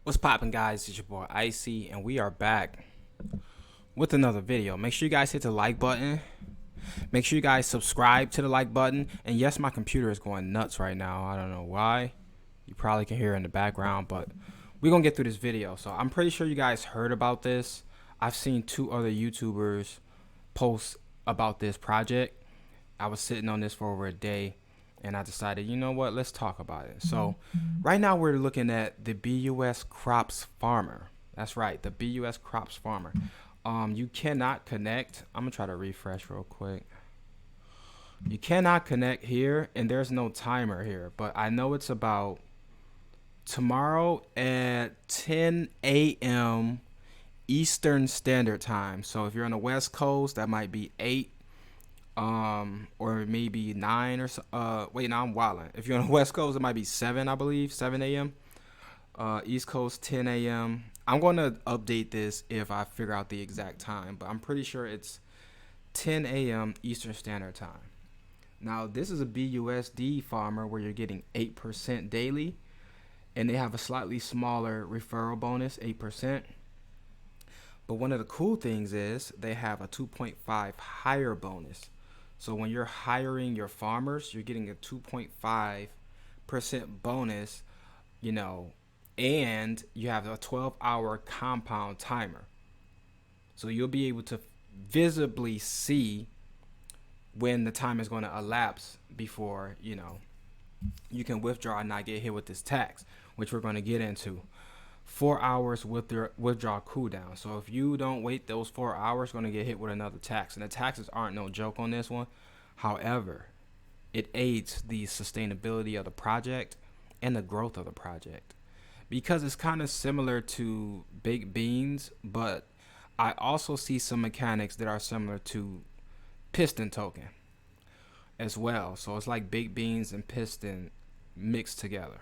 What's poppin', guys? It's your boy Icy, and we are back with another video. Make sure you guys hit the like button. Make sure you guys subscribe to the like button. And yes, my computer is going nuts right now. I don't know why. You probably can hear it in the background, but we're gonna get through this video. So I'm pretty sure you guys heard about this. I've seen two other YouTubers post about this project. I was sitting on this for over a day, and I decided, you know what, let's talk about it. So right now we're looking at the BUS Crops Farmer. That's right, the BUS Crops Farmer. You cannot connect. I'm gonna try to refresh real quick. You cannot connect here, and there's no timer here, but I know it's about tomorrow at 10 a.m. Eastern Standard Time. So if you're on the West Coast, that might be 8 or maybe 9 or so. Wait, no, I'm wilding. If you're on the West Coast, it might be 7, I believe, 7 a.m. East Coast 10 a.m. I'm going to update this if I figure out the exact time, but I'm pretty sure it's 10 a.m. Eastern Standard Time. Now, this is a BUSD farmer where you're getting 8% daily, and they have a slightly smaller referral bonus, 8%. But one of the cool things is they have a 2.5 higher bonus. So when you're hiring your farmers, you're getting a 2.5% bonus, and you have a 12-hour compound timer. So you'll be able to visibly see when the time is going to elapse before, you can withdraw and not get hit with this tax, which we're going to get into. 4 hours with their withdrawal cooldown. So if you don't wait those 4 hours, you're going to get hit with another tax. And the taxes aren't no joke on this one. However, it aids the sustainability of the project and the growth of the project, because it's kind of similar to baked beans, but I also see some mechanics that are similar to piston token as well. So it's like baked beans and piston mixed together.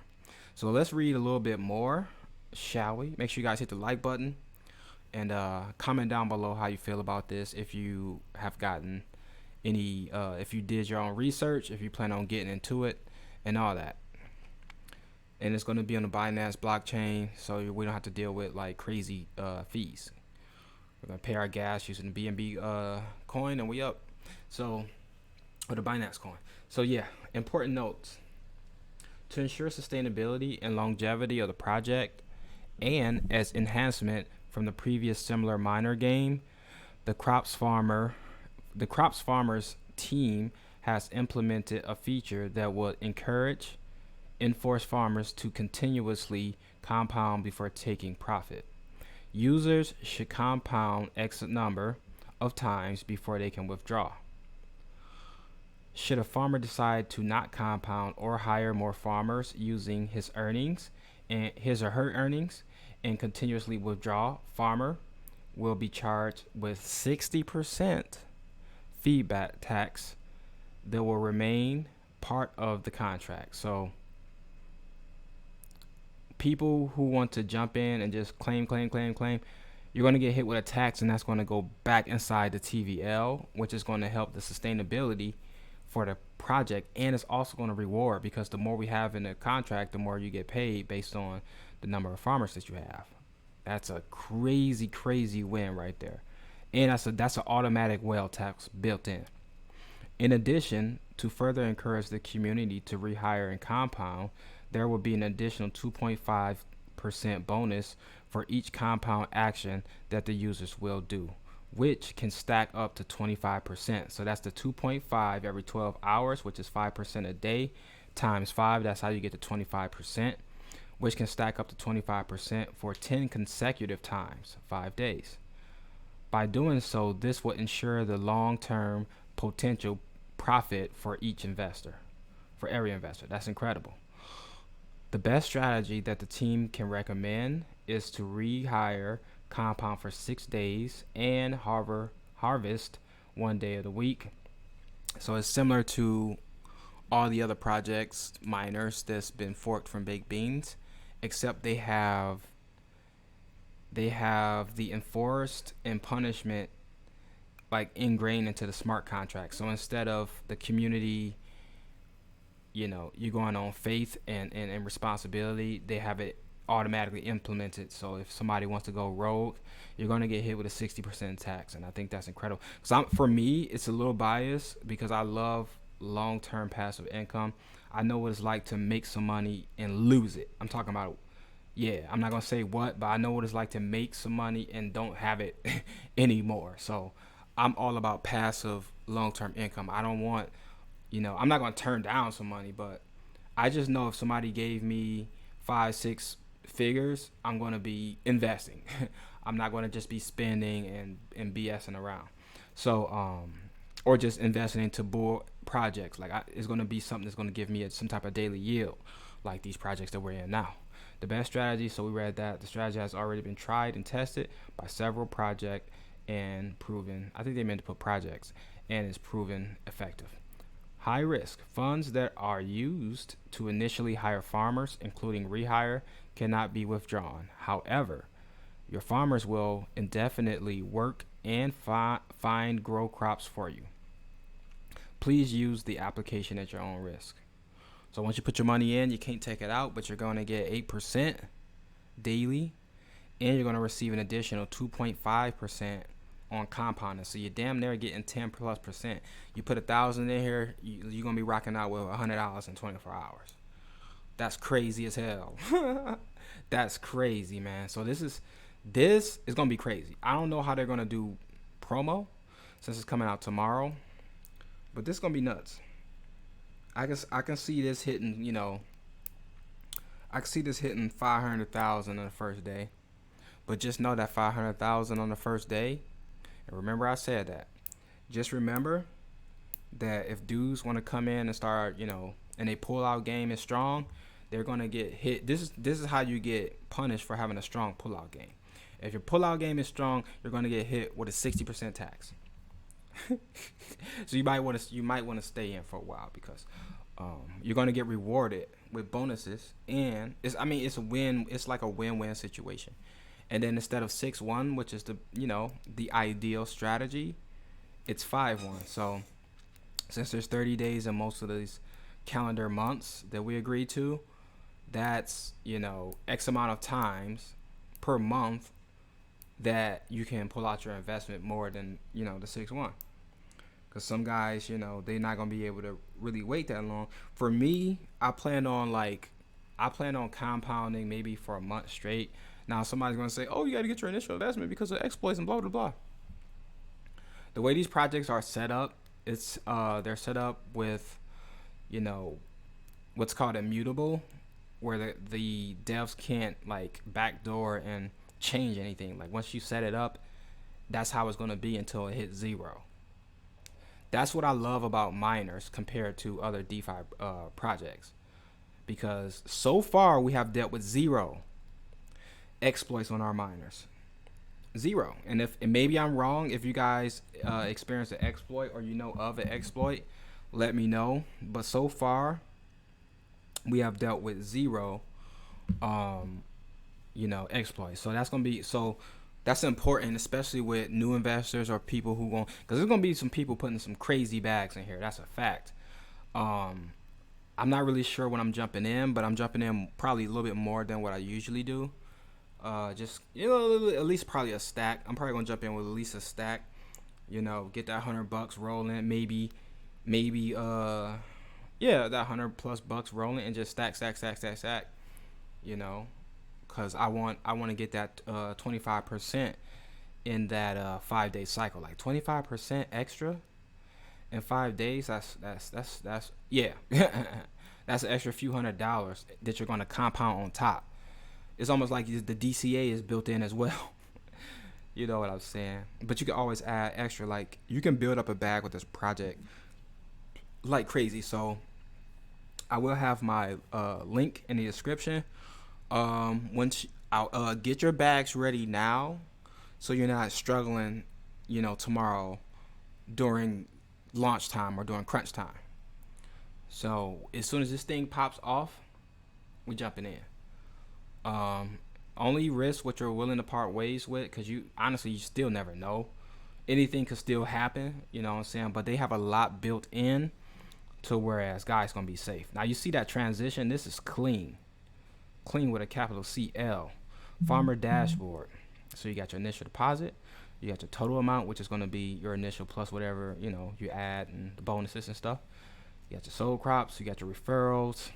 So let's read a little bit more, shall we? Make sure you guys hit the like button and comment down below how you feel about this. If you have gotten any, if you did your own research, if you plan on getting into it and all that. And it's going to be on the Binance blockchain, so we don't have to deal with like crazy fees. We're going to pay our gas using the BNB coin, and we up. So, or the Binance coin. So yeah, important notes. To ensure sustainability and longevity of the project, and as enhancement from the previous similar miner game, the Crops Farmer's team has implemented a feature that will enforce farmers to continuously compound before taking profit. Users should compound X number of times before they can withdraw. Should a farmer decide to not compound or hire more farmers using his or her earnings and continuously withdraw, farmer will be charged with 60% feedback tax that will remain part of the contract. So people who want to jump in and just claim, you're going to get hit with a tax, and that's going to go back inside the TVL, which is going to help the sustainability for the project, and it's also going to reward, because the more we have in the contract, the more you get paid based on the number of farmers that you have. That's a crazy win right there, and that's an automatic whale tax built in. In addition, to further encourage the community to rehire and compound, there will be an additional 2.5% bonus for each compound action that the users will do, which can stack up to 25%. So that's the 2.5 every 12 hours, which is 5% a day, times 5. That's how you get to 25%, which can stack up to 25% for 10 consecutive times, 5 days. By doing so, this will ensure the long-term potential profit for each investor, for every investor. That's incredible. The best strategy that the team can recommend is to rehire, compound for 6 days, and harvest 1 day of the week. So it's similar to all the other projects, miners, that's been forked from baked beans, except they have the enforced and punishment like ingrained into the smart contract. So instead of the community, you going on faith and responsibility, they have it automatically implemented. So if somebody wants to go rogue, you're going to get hit with a 60% tax. And I think that's incredible. Because for me, it's a little biased because I love long-term passive income. I know what it's like to make some money and lose it. I'm talking about, yeah, I'm not going to say what, but I know what it's like to make some money and don't have it anymore. So I'm all about passive long-term income. I don't want, I'm not going to turn down some money, but I just know if somebody gave me 5-6 figures, I'm going to be investing. I'm not going to just be spending and BSing around. So, or just investing into bull projects. Like it's going to be something that's going to give me some type of daily yield, like these projects that we're in now. The best strategy, so we read that the strategy has already been tried and tested by several projects and proven. I think they meant to put projects, and is proven effective. High risk. Funds that are used to initially hire farmers, including rehire, cannot be withdrawn. However, your farmers will indefinitely work and find grow crops for you. Please use the application at your own risk. So once you put your money in, you can't take it out, but you're going to get 8% daily, and you're going to receive an additional 2.5% on compounding. So you're damn near getting 10+%. You put 1,000 in here, you're going to be rocking out with $100 in 24 hours. That's crazy as hell. That's crazy, man. So this is going to be crazy. I don't know how they're going to do promo since it's coming out tomorrow, but this is going to be nuts. I can see this hitting, I can see this hitting 500,000 on the first day. But just know that 500,000 on the first day, and remember I said that. Just remember that if dudes want to come in and start, and they pull out game is strong, they're gonna get hit. This is how you get punished for having a strong pull out game. If your pull out game is strong, you're gonna get hit with a 60% tax. So you might want to stay in for a while because you're gonna get rewarded with bonuses, and it's a win. It's like a win-win situation. And then instead of 6-1, which is the ideal strategy, it's 5-1. So since there's 30 days in most of these calendar months that we agreed to, that's X amount of times per month that you can pull out your investment more than the 6-1. Because some guys, they're not gonna be able to really wait that long. For me, I plan on compounding maybe for a month straight. Now somebody's gonna say, "Oh, you got to get your initial investment because of exploits and blah blah blah." The way these projects are set up, they're set up with, what's called immutable, where the devs can't backdoor and change anything. Like once you set it up, that's how it's gonna be until it hits 0. That's what I love about miners compared to other DeFi projects, because so far we have dealt with 0 exploits on our miners. 0. And maybe I'm wrong. If you guys experience an exploit or of an exploit, let me know. But so far we have dealt with 0 exploits. So that's important, especially with new investors or people who because there's gonna be some people putting some crazy bags in here. That's a fact. I'm not really sure when I'm jumping in, but I'm jumping in probably a little bit more than what I usually do. Just at least probably a stack. I'm probably gonna jump in with at least a stack. Get that $100 rolling. Maybe that $100+ rolling, and just stack. Because I want to get that 25% in that 5-day cycle. Like 25% extra in 5 days. That's yeah. That's an extra few $100 that you're gonna compound on top. It's almost like the DCA is built in as well. You know what I'm saying? But you can always add extra. Like you can build up a bag with this project like crazy. So I will have my link in the description. Once I'll get your bags ready now, so you're not struggling, tomorrow during launch time or during crunch time. So as soon as this thing pops off, we jumping in. Only risk what you're willing to part ways with, because you still never know. Anything could still happen, you know what I'm saying? But they have a lot built in to whereas guys gonna be safe. Now you see that transition, this is clean. clean with a capital CL. Farmer dashboard. So you got your initial deposit, you got your total amount, which is going to be your initial plus whatever you add and the bonuses and stuff. You got your sold crops, you got your referrals.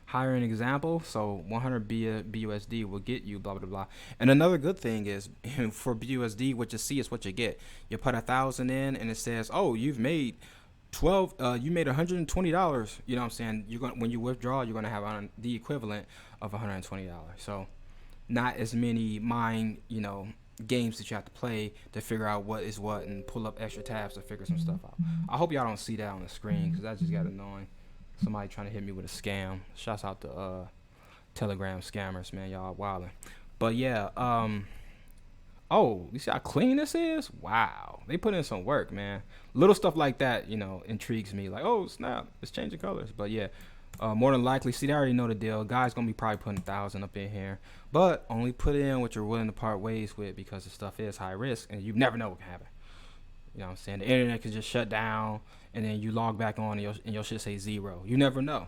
Hire an example, so 100 BUSD will get you blah blah blah. And another good thing is for BUSD, what you see is what you get. You put 1,000 in, and it says, oh, you've made you made $120. You know what I'm saying? You're going when you withdraw, you're gonna have the equivalent of $120. So not as many games that you have to play to figure out what is what and pull up extra tabs to figure some stuff out. I hope y'all don't see that on the screen because that just got annoying. Somebody trying to hit me with a scam. Shouts out to Telegram scammers, man. Y'all wildin'. But yeah, oh, you see how clean this is? Wow. They put in some work, man. Little stuff like that, intrigues me. Like, oh, snap, it's changing colors. But yeah, more than likely, see, they already know the deal. Guys gonna be probably putting 1,000 up in here. But only put in what you're willing to part ways with because the stuff is high risk and you never know what can happen. You know what I'm saying? The internet can just shut down and then you log back on and your shit say 0. You never know.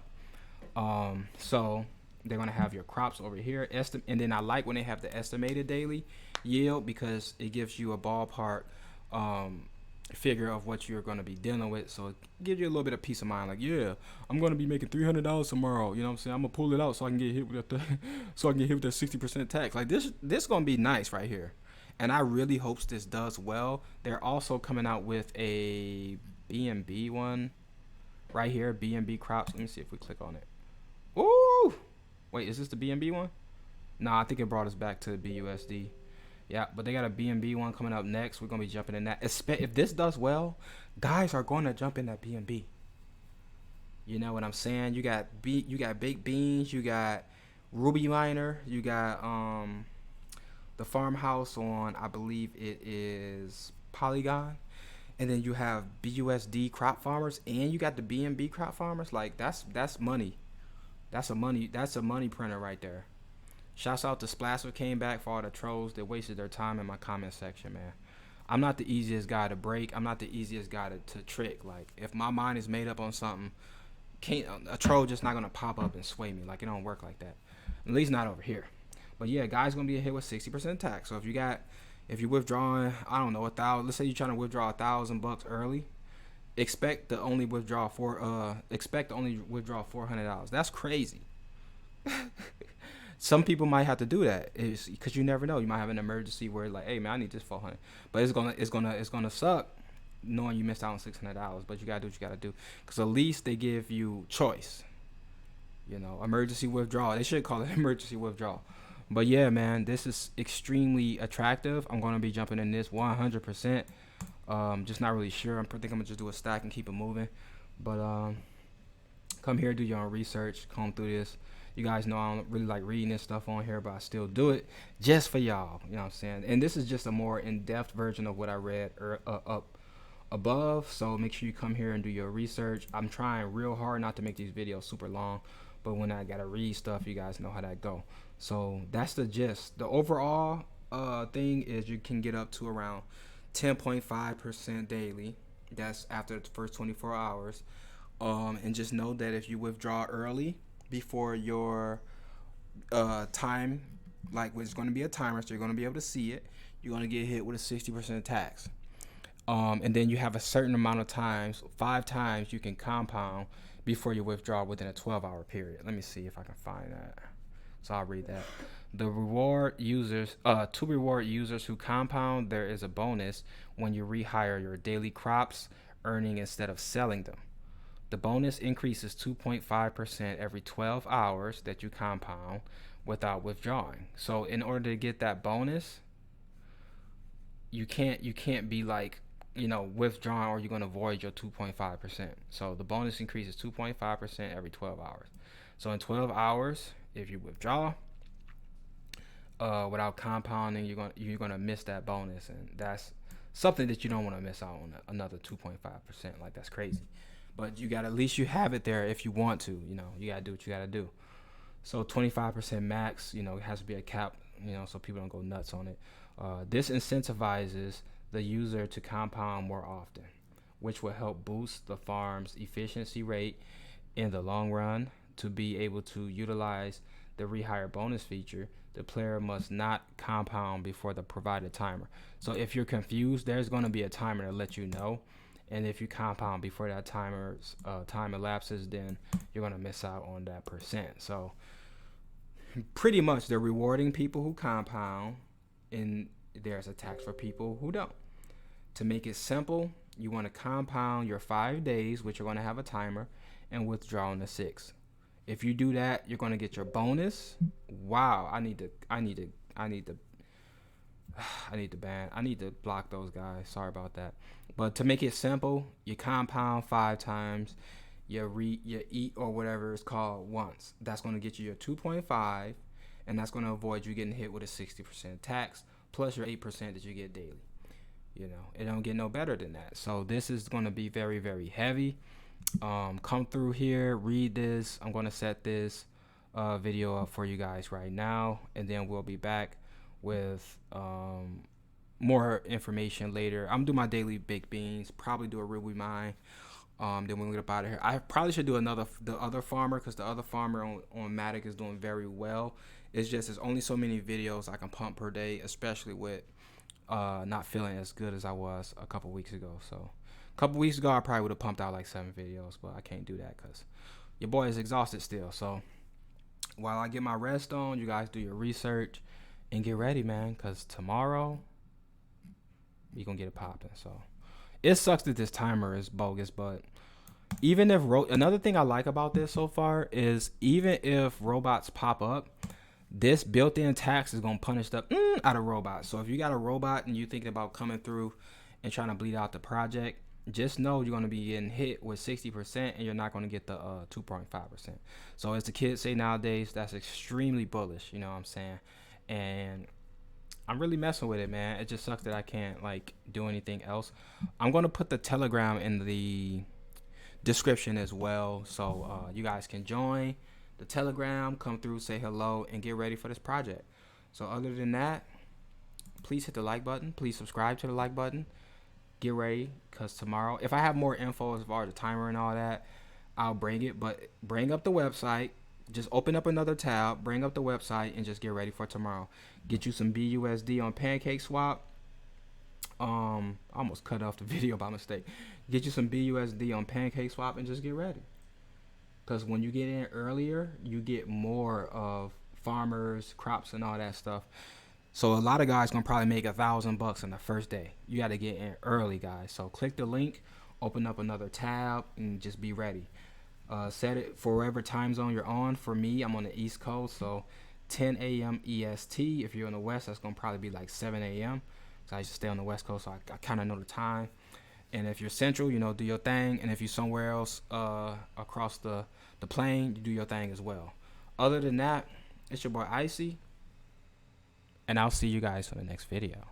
So they're going to have your crops over here. And then I like when they have the estimated daily yield because it gives you a ballpark figure of what you're going to be dealing with. So it gives you a little bit of peace of mind. Like, yeah, I'm going to be making $300 tomorrow. You know what I'm saying? I'm going to pull it out so I can get hit with that 60% tax. Like this going to be nice right here. And I really hopes this does well. They're also coming out with a BNB one right here, BNB crops. Let me see if we click on it. Ooh, wait, is this the BNB one? Nah, I think it brought us back to BUSD. Yeah, but they got a BNB one coming up next. We're gonna be jumping in that. If this does well, guys are going to jump in that BNB. You know what I'm saying? You got baked beans, you got Ruby Miner, you got the farmhouse on, I believe it is Polygon, and then you have BUSD crop farmers, and you got the BNB crop farmers. Like that's money. That's a money printer right there. Shouts out to Splasher came back for all the trolls that wasted their time in my comment section, man. I'm not the easiest guy to break. I'm not the easiest guy to trick. Like if my mind is made up on something, a troll just not gonna pop up and sway me. Like it don't work like that. At least not over here. But yeah, guys gonna be hit with 60% tax. So if you're withdrawing, I don't know, 1,000. Let's say you're trying to withdraw $1,000 early. Expect to only withdraw $400. That's crazy. Some people might have to do that because you never know. You might have an emergency where like, hey man, I need this 400. But it's gonna suck knowing you missed out on $600. But you gotta do what you gotta do because at least they give you choice. Emergency withdrawal. They should call it emergency withdrawal. But yeah, man, this is extremely attractive. I'm going to be jumping in this 100%. Just not really sure. I think I'm going to just do a stack and keep it moving. But come here, do your own research, comb through this. You guys know I don't really like reading this stuff on here, but I still do it just for y'all. You know what I'm saying? And this is just a more in-depth version of what I read up above. So make sure you come here and do your research. I'm trying real hard not to make these videos super long. But when I got to read stuff, you guys know how that go. So that's the gist. The overall thing is you can get up to around 10.5% daily. That's after the first 24 hours. And just know that if you withdraw early before your time, like it's going to be a timer, so you're going to be able to see it, you're going to get hit with a 60% tax. And then you have a certain amount of times, 5 times you can compound before you withdraw within a 12-hour period. Let me see if I can find that. So I'll read that. To reward users who compound, there is a bonus when you rehire your daily crops, earning instead of selling them. The bonus increases 2.5% every 12 hours that you compound without withdrawing. So in order to get that bonus, you can't be like, withdrawing or you're going to void your 2.5%. So the bonus increases 2.5% every 12 hours. So in 12 hours, if you withdraw without compounding, you're gonna miss that bonus, and that's something that you don't want to miss out on. Another 2.5%, like that's crazy. But you got, at least you have it there if you want to. You gotta do what you gotta do. So 25% max. It has to be a cap. So people don't go nuts on it. This incentivizes the user to compound more often, which will help boost the farm's efficiency rate in the long run to be able to utilize the rehire bonus feature, the player must not compound before the provided timer. So if you're confused, there's going to be a timer to let you know. And if you compound before that time elapses, then you're going to miss out on that percent. So pretty much they're rewarding people who compound, and there's a tax for people who don't. To make it simple, you want to compound your 5 days, which you're going to have a timer, and withdraw on the 6th. If you do that, you're going to get your bonus. Wow, I need to block those guys. Sorry about that. But to make it simple, you compound 5 times, you eat or whatever it's called once. That's going to get you your 2.5, and that's going to avoid you getting hit with a 60% tax plus your 8% that you get daily. You know, it don't get no better than that. So this is going to be very, very heavy. Come through here, read this. I'm going to set this video up for you guys right now, and then we'll be back with more information later. I'm gonna do my daily baked beans, probably do a Ruby mine. Then when we get up out of here, I probably should do the other farmer, because the other farmer on Matic is doing very well. It's just there's only so many videos I can pump per day, especially with not feeling as good as I was a couple weeks ago. So a couple weeks ago I probably would have pumped out like 7 videos, but I can't do that because your boy is exhausted still. So while I get my rest on, you guys do your research and get ready, man, because tomorrow you're gonna get it popping. So it sucks that this timer is bogus, but even if another thing I like about this so far is even if robots pop up, this built-in tax is gonna punish the out of robots. So if you got a robot and you thinking about coming through and trying to bleed out the project, just know you're gonna be getting hit with 60%, and you're not gonna get the 2.5%. So as the kids say nowadays, that's extremely bullish. You know what I'm saying? And I'm really messing with it, man. It just sucks that I can't like do anything else. I'm gonna put the Telegram in the description as well, so you guys can join the Telegram, come through, say hello, and get ready for this project. So other than that, please hit the like button. Please subscribe to the like button. Get ready, because tomorrow, if I have more info as far as the timer and all that, I'll bring it. But bring up the website. Just open up another tab, bring up the website, and just get ready for tomorrow. Get you some BUSD on Pancake Swap. I almost cut off the video by mistake. Get you some BUSD on Pancake Swap and just get ready. Because when you get in earlier, you get more of farmers, crops, and all that stuff. So a lot of guys gonna probably make $1,000 in the first day. You got to get in early, guys. So click the link, open up another tab, and just be ready. Set it for whatever time zone you're on. For me, I'm on the East Coast, so 10 a.m. EST. If you're on the West, that's gonna probably be like 7 a.m. So I used to stay on the West Coast, so I kind of know the time. And if you're Central, you know, do your thing. And if you're somewhere else across the plane, you do your thing as well. Other than that, it's your boy Icy, and I'll see you guys for the next video.